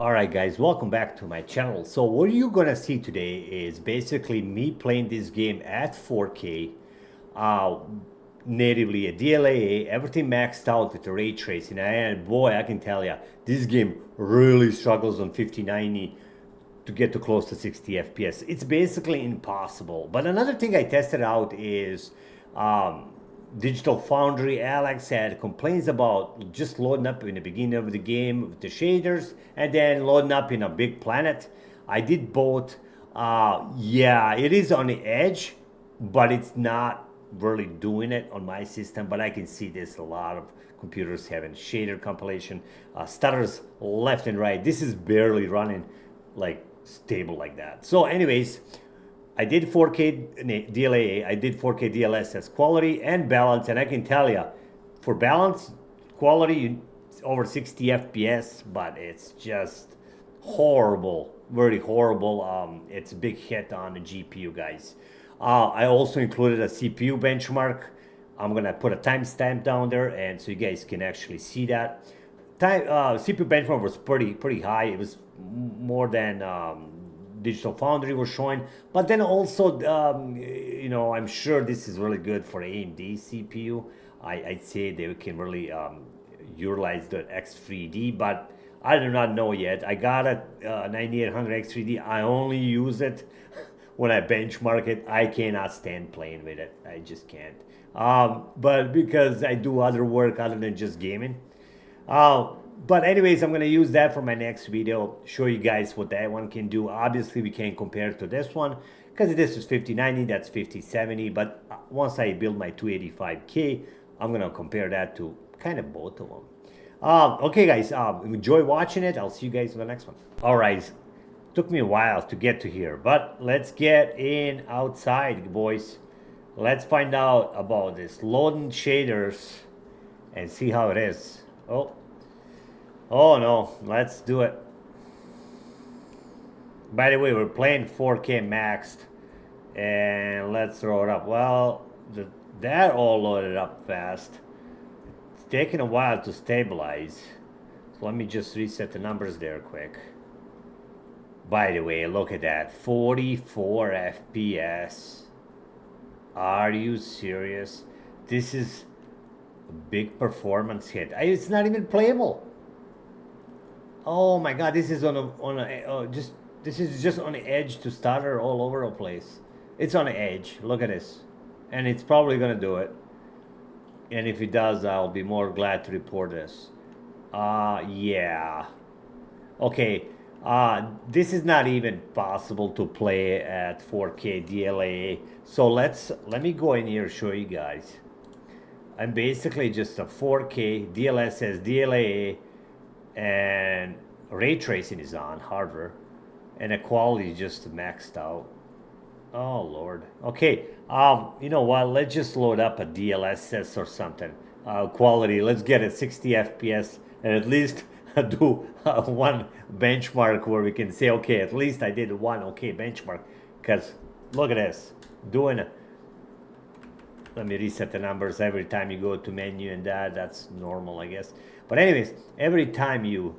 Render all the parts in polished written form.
Alright guys, welcome back to my channel. So what you're gonna see today is basically me playing this game at 4K, uh, natively a DLAA, everything maxed out with the ray tracing, and boy, I can tell you, this game really struggles on 5090 to get to close to 60 FPS. It's basically impossible. But another thing I tested out is Digital Foundry. Alex had complaints about just loading up in the beginning of the game with the shaders and then loading up in a big planet. I did both. Yeah, it is on the edge, but it's not really doing it on my system. But I can see there's a lot of computers having shader compilation, stutters left and right. This is barely running like stable like that. So anyways, I did 4K DLAA, I did 4K DLSS quality and balance, and I can tell you, for balance quality, over 60 FPS, but it's just horrible, very horrible. It's a big hit on the GPU, guys. I also included a CPU benchmark. I'm gonna put a timestamp down there, and so you guys can actually see that. CPU benchmark was pretty high. It was more than Digital Foundry was showing, but then also, I'm sure this is really good for AMD CPU. I'd say they can really utilize the X3D, but I do not know yet. I got a 9800 X3D. I only use it when I benchmark it. I cannot stand playing with it. I just can't. But because I do other work other than just gaming. But anyways, I'm gonna use that for my next video, show you guys what that one can do. Obviously we can't compare it to this one because this is 5090, that's 5070, but once I build my 285K, I'm gonna compare that to kind of both of them. Okay guys, enjoy watching it. I'll see you guys in the next one. All right, took me a while to get to here, but let's get in outside, boys. Let's find out about this loading shaders and see how it is. Oh no, let's do it. By the way, we're playing 4K maxed, and let's throw it up. Well, that all loaded up fast. It's taking a while to stabilize. So let me just reset the numbers there quick. By the way, look at that, 44 FPS. Are you serious? This is a big performance hit. It's not even playable. Oh my god, this is this is just on the edge to stutter all over the place. It's on the edge. Look at this. And it's probably gonna do it. And if it does, I'll be more glad to report this. Yeah. Okay. This is not even possible to play at 4K DLAA. So let me go in here and show you guys. I'm basically just a 4K DLSS DLAA, and ray tracing is on hardware, and the quality is just maxed out. Oh lord. Okay, you know what, let's just load up a DLSS or something. Quality, let's get a 60 FPS and at least do one benchmark where we can say, okay, at least I did one okay benchmark. Because look at this, doing it. Let me reset the numbers every time you go to menu, and that's normal, I guess. But anyways, every time you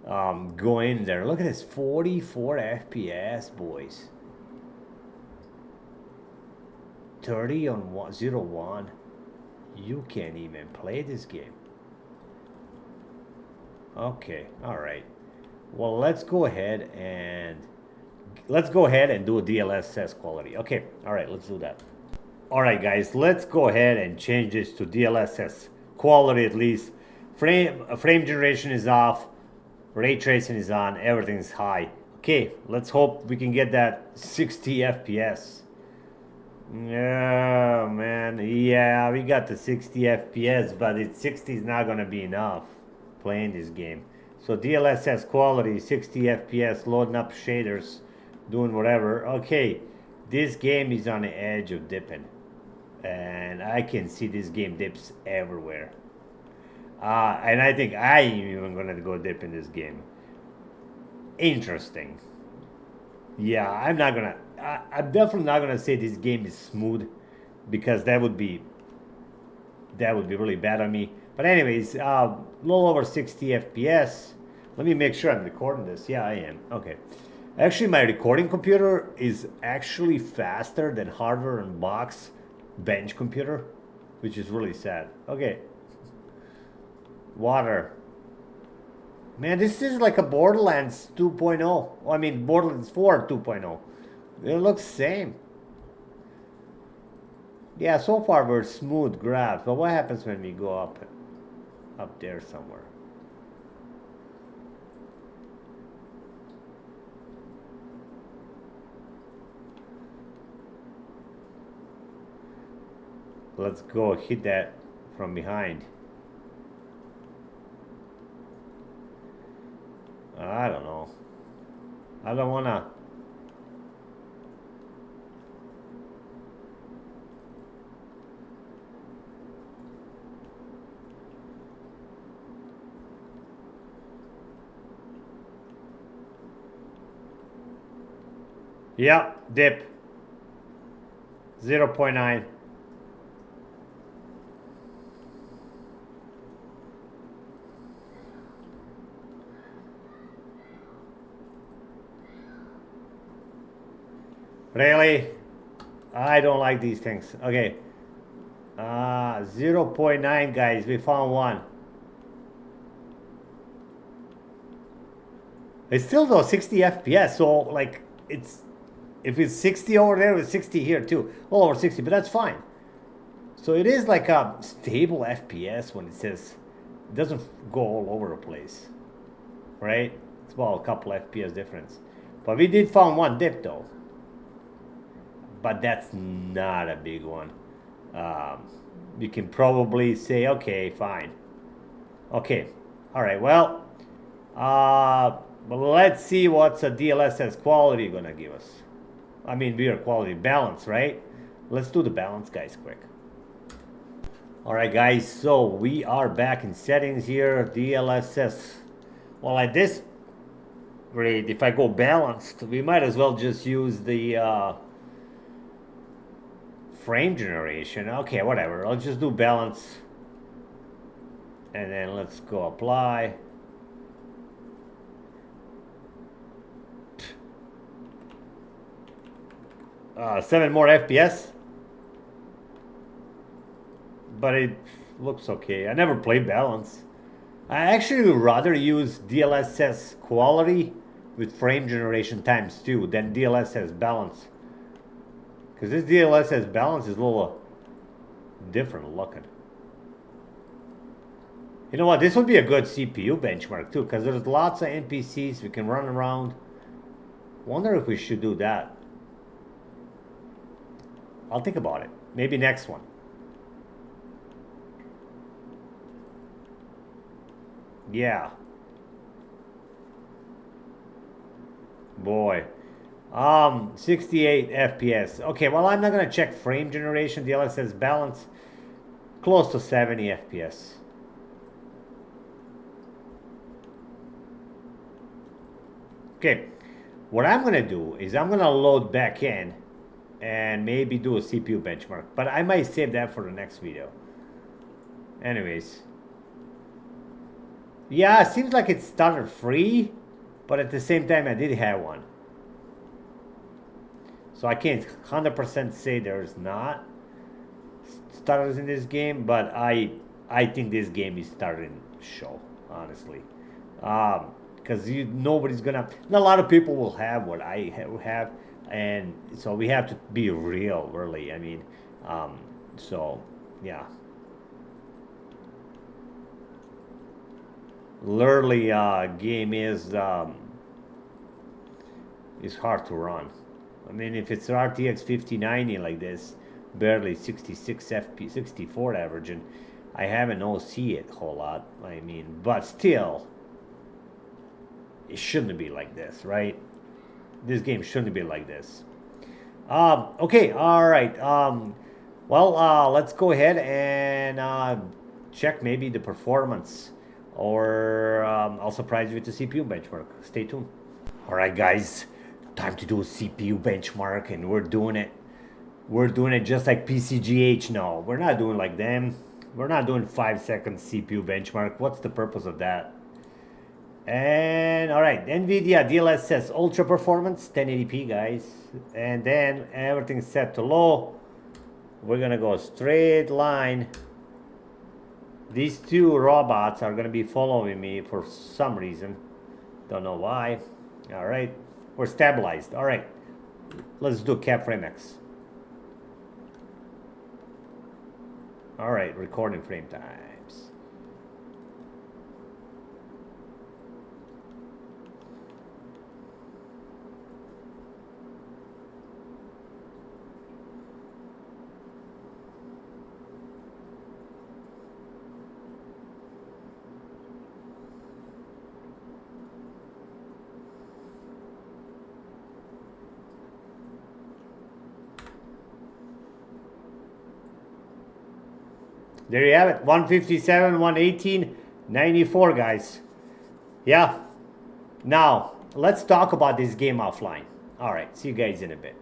go in there, look at this, 44 FPS, boys. 30 on 01. You can't even play this game. Okay, all right. Well, let's go ahead and do a DLSS quality. Okay, all right, let's do that. All right, guys, let's go ahead and change this to DLSS quality at least. Frame generation is off, ray tracing is on, everything's high. Okay, let's hope we can get that 60 FPS. Yeah, man, yeah, we got the 60 FPS, but 60 is not gonna be enough playing this game. So DLSS quality, 60 FPS, loading up shaders, doing whatever. Okay, this game is on the edge of dipping, and I can see this game dips everywhere. And I think I am even gonna go dip in this game. Interesting. Yeah, I'm definitely not gonna say this game is smooth, because that would be really bad on me. But anyways, a little over 60 FPS. Let me make sure I'm recording this. Yeah, I am. Okay. Actually, my recording computer is actually faster than hardware and box bench computer, which is really sad. Okay. Water. Man, this is like a Borderlands 2.0. I mean, Borderlands 4 2.0. It looks same. Yeah, so far we're smooth grabs, but what happens when we go up there somewhere? Let's go hit that from behind. I don't know. I don't wanna. Yeah, dip. 0.9. Really? I don't like these things. Okay. 0.9, guys. We found one. It's still though 60 FPS, so like it's if it's 60 over there, it's 60 here too. All over 60, but that's fine. So it is like a stable FPS when it says it doesn't go all over the place, right? It's about a couple FPS difference. But we did find one dip though. But that's not a big one. You can probably say, okay, fine. Okay, all right, well, but let's see what's a DLSS quality gonna give us. I mean, we are quality balance, right? Let's do the balance, guys, quick. All right, guys, so we are back in settings here, DLSS. Well, at this rate, if I go balanced, we might as well just use the frame generation. Okay, whatever. I'll just do balance. And then let's go apply. Seven more FPS. But it looks okay. I never played balance. I actually would rather use DLSS quality with frame generation times 2 than DLSS balance. Because this DLSS balance is a little different looking. You know what? This would be a good CPU benchmark too, because there's lots of NPCs we can run around. Wonder if we should do that. I'll think about it. Maybe next one. Yeah. Boy. 68 FPS. Okay, well, I'm not gonna check frame generation. DLSS balance. Close to 70 FPS. Okay, what I'm gonna do is I'm gonna load back in and maybe do a CPU benchmark, but I might save that for the next video. Anyways, yeah, it seems like it's stutter free, but at the same time I did have one, so I can't 100% say there's not stutters in this game, but I think this game is starting to show, honestly. Because nobody's gonna, not a lot of people will have what I have, and so we have to be real, really. I mean, so yeah, literally, game is hard to run. I mean, if it's RTX 5090 like this, barely 66 FPS, 64 averaging, I haven't OC it a whole lot. I mean, but still, it shouldn't be like this, right? This game shouldn't be like this. Okay, all right. Well, let's go ahead and check maybe the performance, or I'll surprise you with the CPU benchmark. Stay tuned. All right, guys, time to do a CPU benchmark, and we're doing it. We're doing it just like PCGH now. We're not doing like them. We're not doing 5-second CPU benchmark. What's the purpose of that? And all right, NVIDIA DLSS Ultra Performance 1080p, guys. And then everything's set to low. We're gonna go straight line. These two robots are gonna be following me for some reason. Don't know why. All right, we're stabilized. All right, let's do Cap Frame X. All right, recording frame times. There you have it, 157, 118, 94, guys. Yeah. Now, let's talk about this game offline. All right, see you guys in a bit.